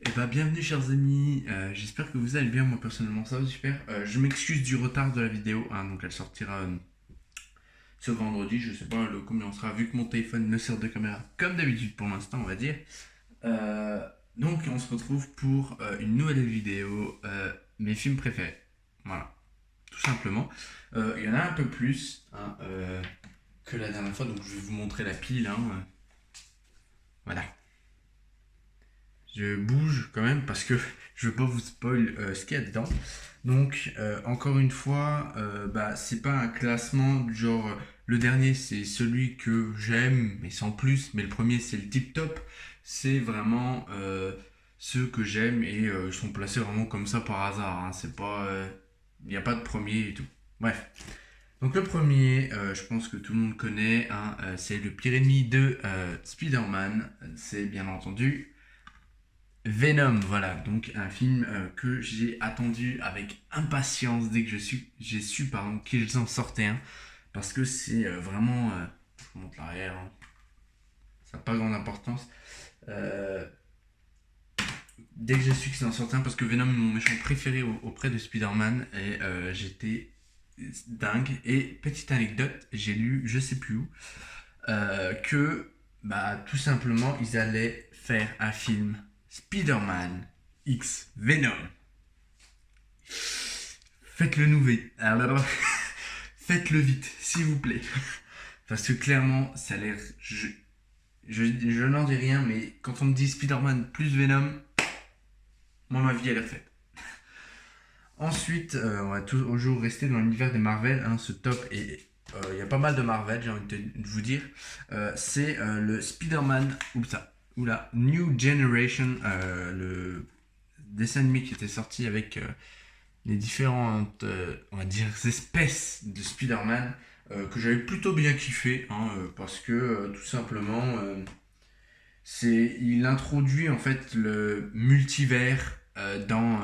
Et bah bienvenue chers amis, j'espère que vous allez bien, moi personnellement ça va super. Je m'excuse du retard de la vidéo, hein, donc elle sortira ce vendredi, je sais pas le combien on sera vu que mon téléphone ne sert de caméra comme d'habitude pour l'instant on va dire. Euh, donc on se retrouve pour une nouvelle vidéo, mes films préférés. Voilà, tout simplement. Il y en a un peu plus hein, que la dernière fois, donc je vais vous montrer la pile. Hein, voilà. Je bouge quand même parce que je veux pas vous spoil ce qu'il y a dedans. Donc, encore une fois, c'est pas un classement du genre le dernier c'est celui que j'aime, mais sans plus, mais le premier c'est le tip top. C'est vraiment ceux que j'aime et ils sont placés vraiment comme ça par hasard. Hein. C'est pas. Il n'y a pas de premier et tout. Bref. Donc, le premier, je pense que tout le monde connaît, hein, c'est le pire ennemi de Spider-Man. C'est bien entendu Venom, voilà, donc un film que j'ai attendu avec impatience dès que j'ai su pardon, qu'ils en sortaient un, parce que c'est vraiment, je monte l'arrière, hein, ça n'a pas grande importance. Euh, Dès que j'ai su qu'ils en sortaient un, parce que Venom est mon méchant préféré auprès de Spider-Man, et j'étais dingue. Et petite anecdote, j'ai lu, je sais plus où, que tout simplement ils allaient faire un film Spider-Man X Venom. Faites-le nouveau. Alors, faites-le vite, s'il vous plaît. Parce que clairement, ça a l'air. Je n'en dis rien, mais quand on me dit Spider-Man plus Venom, moi ma vie elle est faite. Ensuite, on va toujours rester dans l'univers des Marvel. Hein, ce top et il y a pas mal de Marvel, j'ai envie de vous dire. C'est le Spider-Man. Oula, New Generation, le dessin animé qui était sorti avec les différentes, on va dire, espèces de Spider-Man que j'avais plutôt bien kiffé, hein, parce que tout simplement, il introduit en fait le multivers dans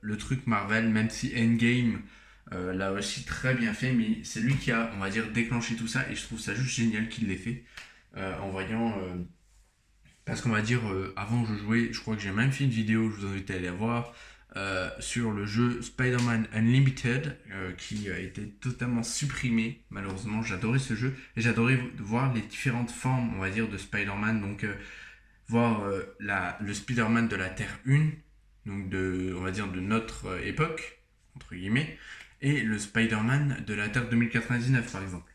le truc Marvel, même si Endgame l'a aussi très bien fait, mais c'est lui qui a, on va dire, déclenché tout ça, et je trouve ça juste génial qu'il l'ait fait en voyant. Parce qu'on va dire, avant je jouais, je crois que j'ai même fait une vidéo, je vous invite à aller la voir, sur le jeu Spider-Man Unlimited, qui a été totalement supprimé, malheureusement. J'adorais ce jeu, et j'adorais voir les différentes formes, on va dire, de Spider-Man. Donc, voir le Spider-Man de la Terre 1, donc on va dire de notre époque, entre guillemets, et le Spider-Man de la Terre 2099, par exemple.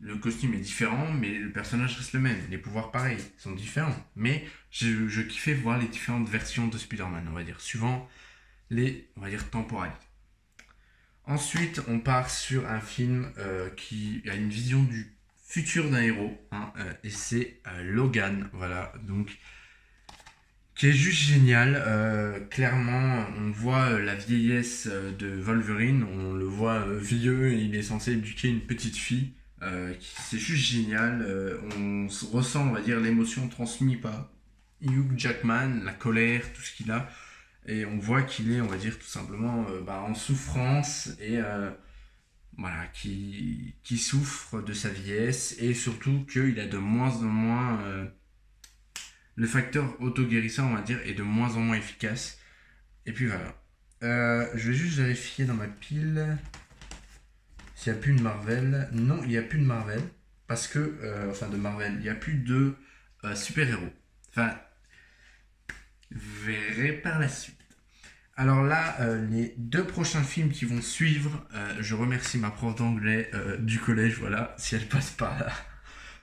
Le costume est différent, mais le personnage reste le même. Les pouvoirs, pareils, sont différents. Mais je kiffais voir les différentes versions de Spider-Man, on va dire, suivant les, on va dire, temporalités. Ensuite, on part sur un film qui a une vision du futur d'un héros, hein, et c'est Logan, voilà, donc qui est juste génial. Clairement, on voit la vieillesse de Wolverine, on le voit vieux, il est censé éduquer une petite fille. C'est juste génial. On ressent, on va dire, l'émotion transmise par Hugh Jackman, la colère, tout ce qu'il a. Et on voit qu'il est, on va dire, tout simplement en souffrance et voilà, qui souffre de sa vieillesse et surtout qu'il a de moins en moins. Le facteur auto-guérisseur, on va dire, est de moins en moins efficace. Et puis voilà. Je vais juste vérifier dans ma pile s'il n'y a plus de Marvel. Non, il n'y a plus de Marvel. Parce que, enfin de Marvel, il n'y a plus de super-héros. Enfin, vous verrez par la suite. Alors là, les deux prochains films qui vont suivre, je remercie ma prof d'anglais du collège, voilà, si elle passe par là.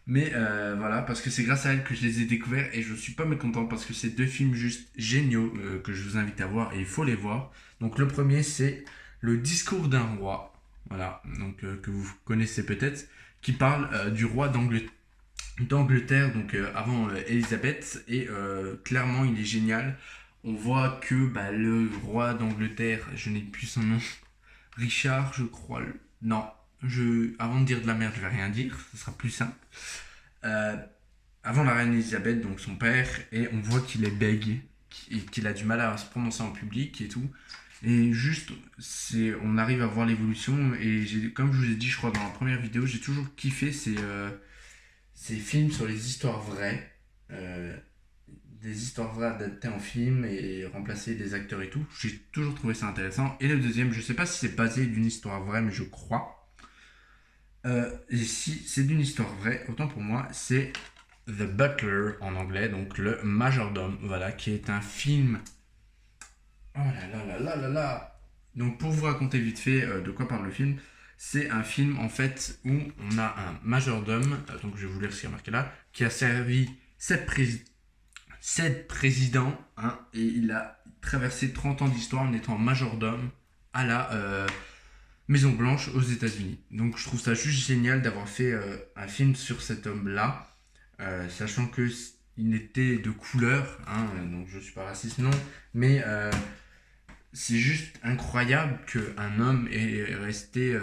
Mais voilà, parce que c'est grâce à elle que je les ai découverts et je suis pas mécontent parce que c'est deux films juste géniaux que je vous invite à voir et il faut les voir. Donc le premier c'est Le discours d'un roi, voilà, donc que vous connaissez peut-être, qui parle du roi d'Angleterre, donc avant Elisabeth, et clairement il est génial. On voit que le roi d'Angleterre, je n'ai plus son nom, Richard, je crois. Non, avant de dire de la merde, je vais rien dire, ce sera plus simple. Euh, Avant la reine Elisabeth, donc son père, et on voit qu'il est bègue, qu'il a du mal à se prononcer en public et tout. Et juste, on arrive à voir l'évolution. Et comme je vous ai dit, je crois, dans la première vidéo, j'ai toujours kiffé ces films sur les histoires vraies. des histoires vraies adaptées en film et remplacer des acteurs et tout. J'ai toujours trouvé ça intéressant. Et le deuxième, je sais pas si c'est basé d'une histoire vraie, mais je crois. Et si c'est d'une histoire vraie, autant pour moi, c'est The Butler en anglais, donc le majordome, voilà, qui est un film. Oh là là là là là là. Donc pour vous raconter vite fait de quoi parle le film, c'est un film en fait où on a un majordome, donc je vais vous lire ce qui est marqué là, qui a servi 7 présidents, hein, et il a traversé 30 ans d'histoire en étant majordome à la Maison Blanche aux États-Unis. Donc je trouve ça juste génial d'avoir fait un film sur cet homme-là, sachant que il était de couleur, hein, donc je suis pas raciste non, mais c'est juste incroyable qu'un homme ait resté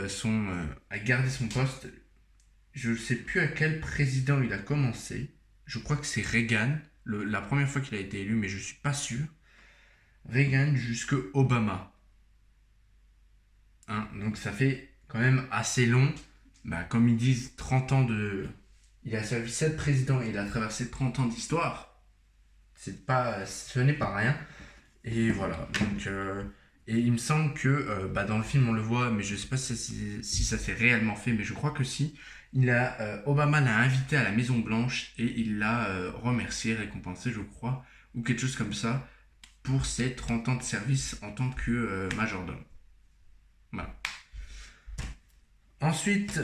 a gardé son poste. Je ne sais plus à quel président il a commencé. Je crois que c'est Reagan, la première fois qu'il a été élu, mais je suis pas sûr. Reagan jusque Obama. Hein, donc ça fait quand même assez long. Bah, comme ils disent, 30 ans de. Il a servi 7 présidents et il a traversé 30 ans d'histoire. Ce n'est pas rien. Et voilà. Donc, et il me semble que bah, dans le film on le voit, mais je sais pas si ça s'est réellement fait, mais je crois que si. Obama l'a invité à la Maison Blanche et il l'a remercié, récompensé, je crois, ou quelque chose comme ça, pour ses 30 ans de service en tant que majordome. Voilà. Ensuite,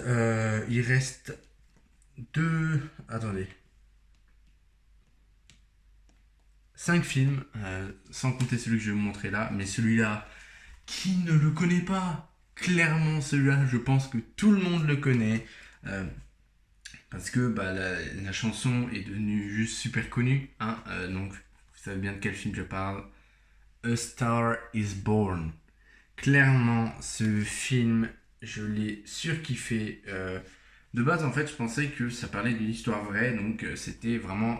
il reste deux. Attendez. 5 films, sans compter celui que je vais vous montrer là, mais celui-là, qui ne le connaît pas? Clairement, celui-là, je pense que tout le monde le connaît. Parce que bah, la chanson est devenue juste super connue. Hein, donc, vous savez bien de quel film je parle. A Star is Born. Clairement, ce film, je l'ai surkiffé. De base, en fait, je pensais que ça parlait d'une histoire vraie. Donc, c'était vraiment,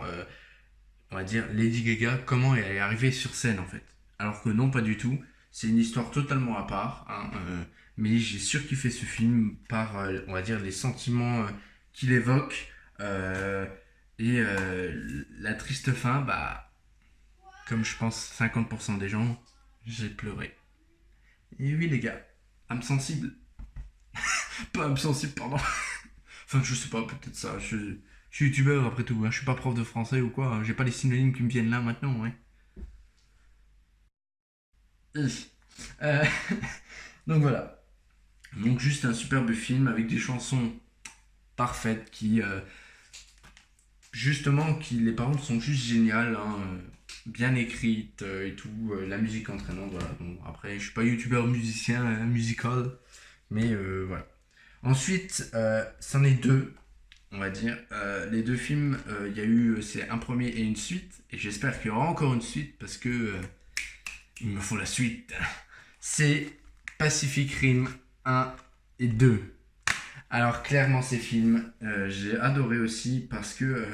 on va dire, Lady Gaga, comment elle est arrivée sur scène, en fait. Alors que non, pas du tout. C'est une histoire totalement à part. Hein, mais j'ai surkiffé ce film par, on va dire, les sentiments qu'il évoque. euh, la triste fin, bah, comme je pense 50% des gens, j'ai pleuré. Et oui, les gars, âme sensible. Pas âme sensible, pardon. Enfin, je sais pas, peut-être ça. Je suis youtubeur après tout, hein. Je suis pas prof de français ou quoi. J'ai pas les synonymes qui me viennent là maintenant, ouais. Euh, donc voilà. Donc juste un superbe film avec des chansons parfaites qui les paroles sont juste géniales, hein, bien écrites et tout, la musique entraînante, voilà. Bon, après, je suis pas youtubeur musicien, musical, mais voilà. Ensuite, c'en est deux, on va dire. Les deux films, il y a eu, c'est un premier et une suite, et j'espère qu'il y aura encore une suite parce que il me faut la suite. C'est Pacific Rim 1 et 2. Alors clairement ces films, j'ai adoré aussi parce que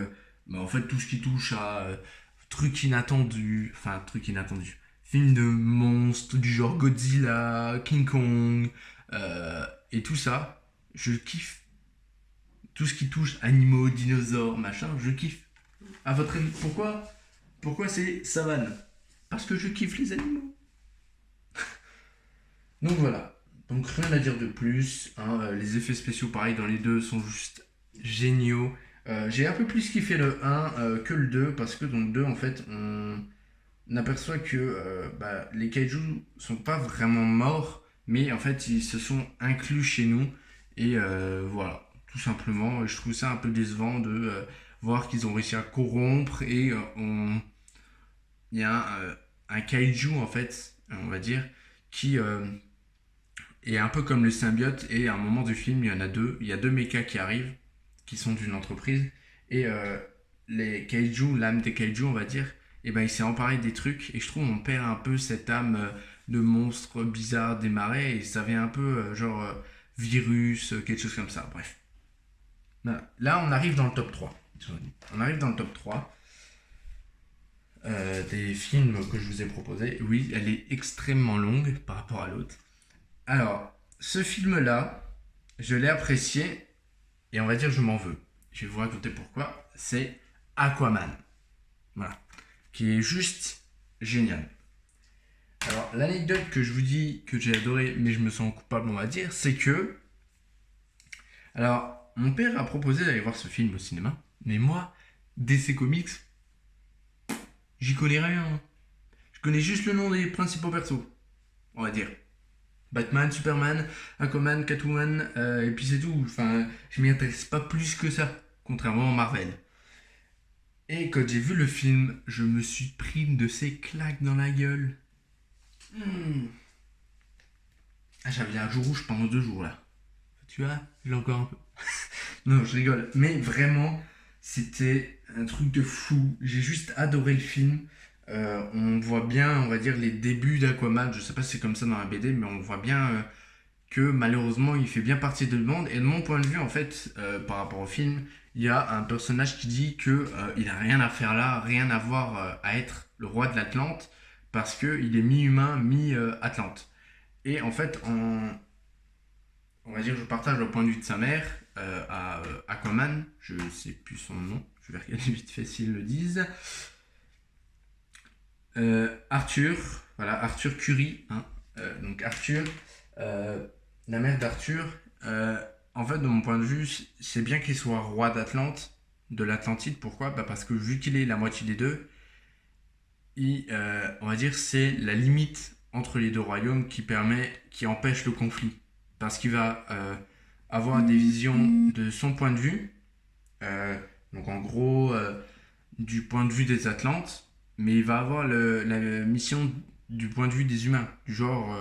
bah, en fait tout ce qui touche à trucs inattendus, films de monstres du genre Godzilla, King Kong et tout ça, je kiffe. Tout ce qui touche animaux, dinosaures, machin, je kiffe. À votre avis, pourquoi c'est savane? Parce que je kiffe les animaux. Donc voilà. Donc rien à dire de plus, hein. Les effets spéciaux, pareil, dans les deux sont juste géniaux. J'ai un peu plus kiffé le 1 que le 2 parce que dans le 2, en fait, on aperçoit que bah, les kaijus sont pas vraiment morts, mais en fait, ils se sont inclus chez nous. Et voilà, tout simplement. Je trouve ça un peu décevant de voir qu'ils ont réussi à corrompre et il y a un kaiju, en fait, on va dire, qui et un peu comme le symbiote, et à un moment du film, il y en a deux. Il y a deux mechas qui arrivent, qui sont d'une entreprise. Et les kaiju, l'âme des kaiju, on va dire, et ben il s'est emparé des trucs. Et je trouve on perd un peu cette âme de monstre bizarre des marais. Et ça vient un peu genre virus, quelque chose comme ça. Bref. Là, on arrive dans le top 3. On arrive dans le top 3 des films que je vous ai proposés. Oui, elle est extrêmement longue par rapport à l'autre. Alors, ce film-là, je l'ai apprécié et on va dire je m'en veux. Je vais vous raconter pourquoi. C'est Aquaman. Voilà. qui est juste génial. Alors, l'anecdote que je vous dis que j'ai adoré, mais je me sens coupable, on va dire, c'est que... Alors, mon père a proposé d'aller voir ce film au cinéma, mais moi, DC Comics, j'y connais rien. Je connais juste le nom des principaux persos, on va dire. Batman, Superman, Aquaman, Catwoman, et puis c'est tout. Enfin, je m'y intéresse pas plus que ça, contrairement à Marvel. Et quand j'ai vu le film, je me suis pris de ces claques dans la gueule. Ah, j'avais un jour rouge pendant 2 jours là. Tu vois, j'ai encore un peu. Non, je rigole. Mais vraiment, c'était un truc de fou. J'ai juste adoré le film. On voit bien, on va dire, les débuts d'Aquaman. Je sais pas si c'est comme ça dans la BD, mais on voit bien que malheureusement, il fait bien partie de le monde. Et de mon point de vue, en fait, par rapport au film, il y a un personnage qui dit que il a rien à faire là, rien à voir à être le roi de l'Atlante, parce qu'il est mi-humain, mi-Atlante. Et en fait, on va dire, je partage le point de vue de sa mère à Aquaman. Je sais plus son nom. Je vais regarder vite fait s'ils le disent. Arthur, voilà, Arthur Curry. Hein, donc Arthur, la mère d'Arthur. En fait, de mon point de vue, c'est bien qu'il soit roi d'Atlante, de l'Atlantide. Pourquoi ? Parce que vu qu'il est la moitié des deux, on va dire, c'est la limite entre les deux royaumes qui empêche le conflit. Parce qu'il va avoir des visions de son point de vue. Donc en gros, du point de vue des Atlantes. Mais il va avoir la mission du point de vue des humains. Du genre,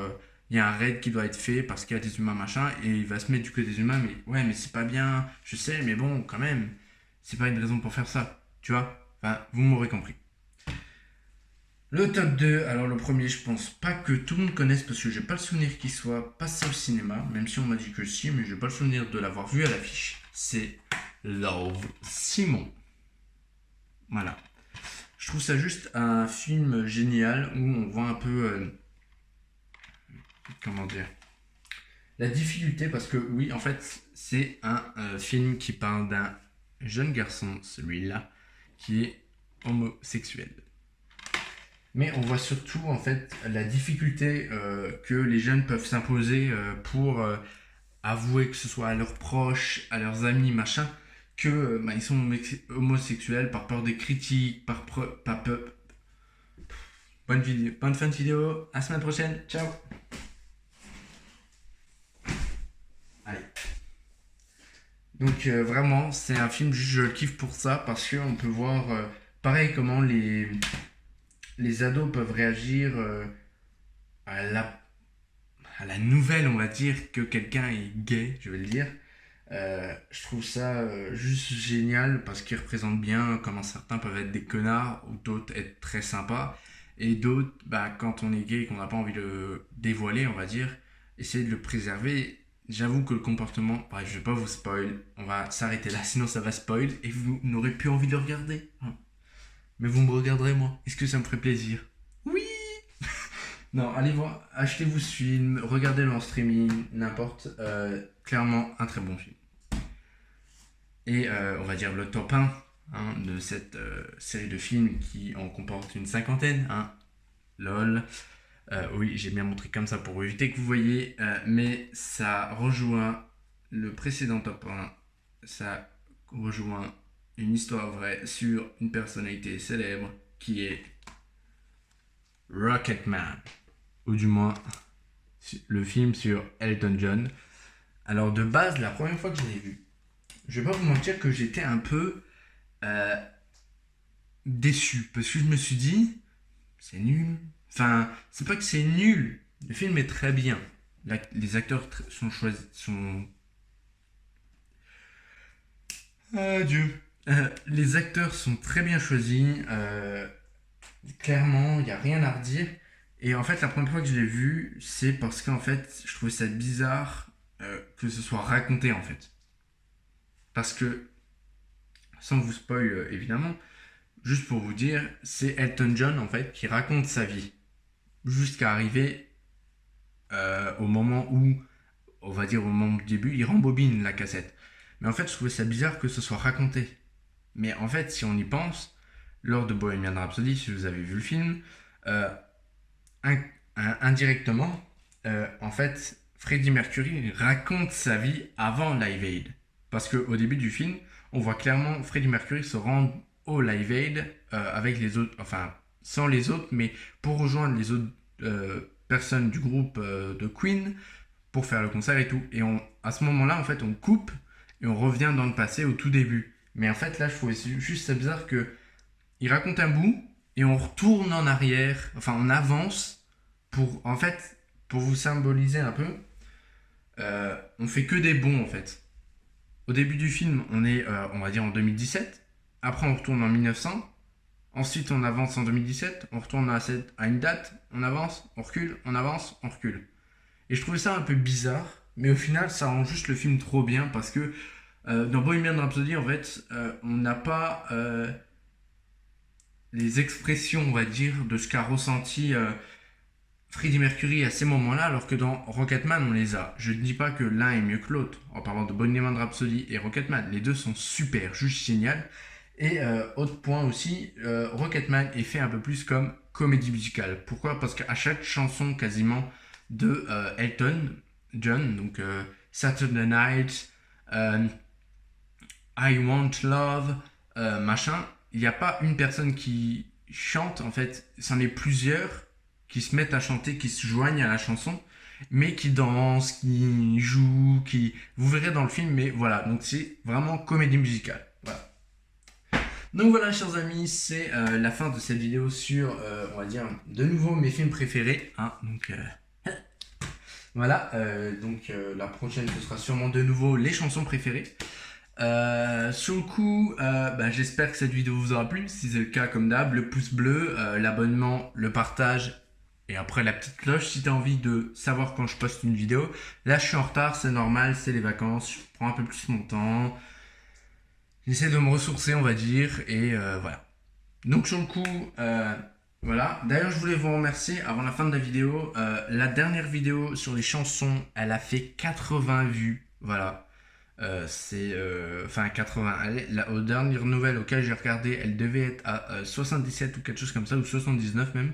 il y a un raid qui doit être fait parce qu'il y a des humains machin. Et il va se mettre du côté des humains. Mais ouais, mais c'est pas bien. Je sais, mais bon, quand même. C'est pas une raison pour faire ça. Tu vois ? Enfin, vous m'aurez compris. Le top 2, alors le premier, je pense pas que tout le monde connaisse parce que j'ai pas le souvenir qu'il soit passé au cinéma, même si on m'a dit que si, mais j'ai pas le souvenir de l'avoir vu à l'affiche. C'est Love, Simon. Voilà. Je trouve ça juste un film génial où on voit un peu, comment dire, la difficulté parce que oui, en fait, c'est un film qui parle d'un jeune garçon, celui-là, qui est homosexuel. Mais on voit surtout en fait la difficulté que les jeunes peuvent s'imposer pour avouer que ce soit à leurs proches, à leurs amis, machin, que ils sont homosexuels par peur des critiques, par peur. Bonne fin de vidéo, à la semaine prochaine, ciao. Allez. Donc vraiment, c'est un film, je le kiffe pour ça, parce qu'on peut voir pareil comment les ados peuvent réagir à la nouvelle, on va dire, que quelqu'un est gay, je vais le dire. Je trouve ça juste génial parce qu'il représente bien comment certains peuvent être des connards ou d'autres être très sympas. Et d'autres, quand on est gay et qu'on n'a pas envie de le dévoiler, on va dire, essayer de le préserver. J'avoue que le comportement, bref, je vais pas vous spoil, on va s'arrêter là, sinon ça va spoil et vous n'aurez plus envie de le regarder. Mais vous me regarderez moi. Est-ce que ça me ferait plaisir ? Oui. Non, allez voir, achetez-vous ce film, regardez-le en streaming, n'importe. Clairement, un très bon film. Et on va dire le top 1 de cette série de films qui en comporte une 50aine. Lol. Oui, j'ai bien montré comme ça pour éviter que vous voyez. Mais ça rejoint le précédent top 1. Ça rejoint une histoire vraie sur une personnalité célèbre qui est Rocketman, ou du moins le film sur Elton John. Alors de base, la première fois que je l'ai vu, je vais pas vous mentir que j'étais un peu déçu, parce que je me suis dit, c'est nul. Enfin, c'est pas que c'est nul, le film est très bien. Les acteurs sont choisis, Dieu. Les acteurs sont très bien choisis. Clairement, il n'y a rien à redire. Et en fait, la première fois que je l'ai vu, c'est parce qu'en fait, je trouvais ça bizarre que ce soit raconté en fait. Parce que, sans vous spoil évidemment, juste pour vous dire, c'est Elton John en fait qui raconte sa vie. Jusqu'à arriver au moment où, on va dire au moment du début, il rembobine la cassette. Mais en fait, je trouvais ça bizarre que ce soit raconté. Mais en fait, si on y pense, lors de Bohemian Rhapsody, si vous avez vu le film, euh, indirectement, en fait, Freddie Mercury raconte sa vie avant Live Aid. Parce qu'au début du film, on voit clairement Freddie Mercury se rendre au Live Aid avec les autres, enfin, sans les autres, mais pour rejoindre les autres personnes du groupe de Queen pour faire le concert et tout. Et à ce moment-là, en fait, on coupe et on revient dans le passé au tout début. Mais en fait, là, je trouvais juste ça bizarre que il raconte un bout et on retourne en arrière, enfin, on avance en fait, pour vous symboliser un peu, on fait que des bons, en fait. Au début du film, on est, on va dire, en 2017. Après, on retourne en 1900. Ensuite, on avance en 2017. On retourne à une date. On avance, on recule, on avance, on recule. Et je trouvais ça un peu bizarre. Mais au final, ça rend juste le film trop bien parce que dans Bohemian Rhapsody, en fait, on n'a pas les expressions, on va dire, de ce qu'a ressenti Freddie Mercury à ces moments-là, alors que dans Rocketman, on les a. Je ne dis pas que l'un est mieux que l'autre, en parlant de Bohemian Rhapsody et Rocketman. Les deux sont super, juste génial. Et autre point aussi, Rocketman est fait un peu plus comme comédie musicale. Pourquoi? Parce qu'à chaque chanson quasiment de Elton John, donc Saturday Night, I Want Love, machin, il n'y a pas une personne qui chante, en fait, c'en est plusieurs qui se mettent à chanter, qui se joignent à la chanson, mais qui dansent, qui jouent, qui... Vous verrez dans le film, mais voilà, donc c'est vraiment comédie musicale. Voilà. Donc voilà, chers amis, c'est la fin de cette vidéo sur, on va dire, de nouveau mes films préférés. Hein, donc voilà, donc la prochaine, ce sera sûrement de nouveau les chansons préférées. Sur le coup, j'espère que cette vidéo vous aura plu. Si c'est le cas, comme d'hab, le pouce bleu, l'abonnement, le partage et après la petite cloche si tu as envie de savoir quand je poste une vidéo. Là, je suis en retard, c'est normal, c'est les vacances, je prends un peu plus mon temps. J'essaie de me ressourcer, on va dire, et voilà. Donc sur le coup, voilà. D'ailleurs, je voulais vous remercier avant la fin de la vidéo. La dernière vidéo sur les chansons, elle a fait 80 vues. Voilà. Enfin 80. Aux dernières nouvelles auxquelles j'ai regardé, elle devait être à 77 ou quelque chose comme ça, ou 79 même.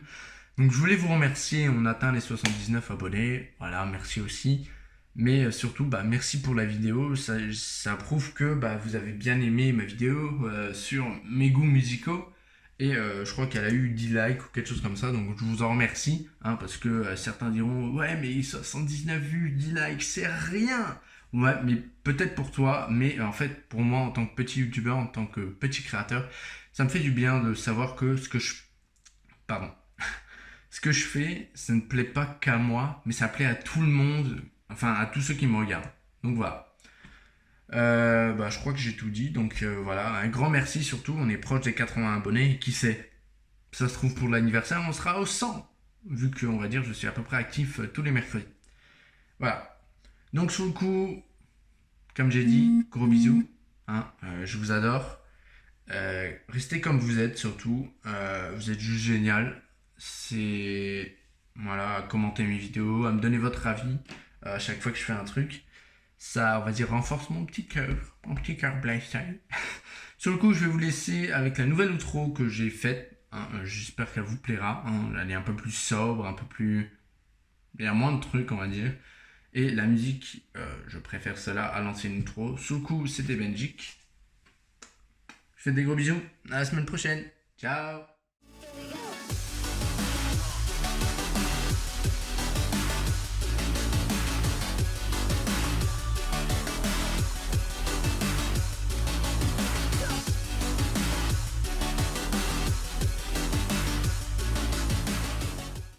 Donc je voulais vous remercier, on atteint les 79 abonnés. Voilà, merci aussi. Mais surtout, merci pour la vidéo. Ça prouve que vous avez bien aimé ma vidéo sur mes goûts musicaux. Et je crois qu'elle a eu 10 likes ou quelque chose comme ça. Donc je vous en remercie. Hein, parce que certains diront, ouais, mais 79 vues, 10 likes, c'est rien. Ouais, mais peut-être pour toi. Mais en fait, pour moi, en tant que petit youtubeur, en tant que petit créateur, ça me fait du bien de savoir que ce que je fais, ça ne plaît pas qu'à moi, mais ça plaît à tout le monde, enfin à tous ceux qui me regardent. Donc voilà. Je crois que j'ai tout dit. Donc voilà, un grand merci surtout. On est proche des 80 abonnés. Et qui sait, ça se trouve pour l'anniversaire, on sera au 100. Vu que, on va dire, je suis à peu près actif tous les mercredis. Voilà. Donc sur le coup, comme j'ai dit, gros bisous. Hein, je vous adore. Restez comme vous êtes surtout. Vous êtes juste génial. C'est voilà, à commenter mes vidéos, à me donner votre avis à chaque fois que je fais un truc. Ça, on va dire, renforce mon petit cœur lifestyle. Sur le coup, je vais vous laisser avec la nouvelle outro que j'ai faite. Hein, j'espère qu'elle vous plaira. Hein, elle est un peu plus sobre, un peu plus... Il y a moins de trucs, on va dire. Et la musique, je préfère celle-là à l'ancienne outro. Sur le coup, c'était Benjik. Je fais des gros bisous. À la semaine prochaine. Ciao.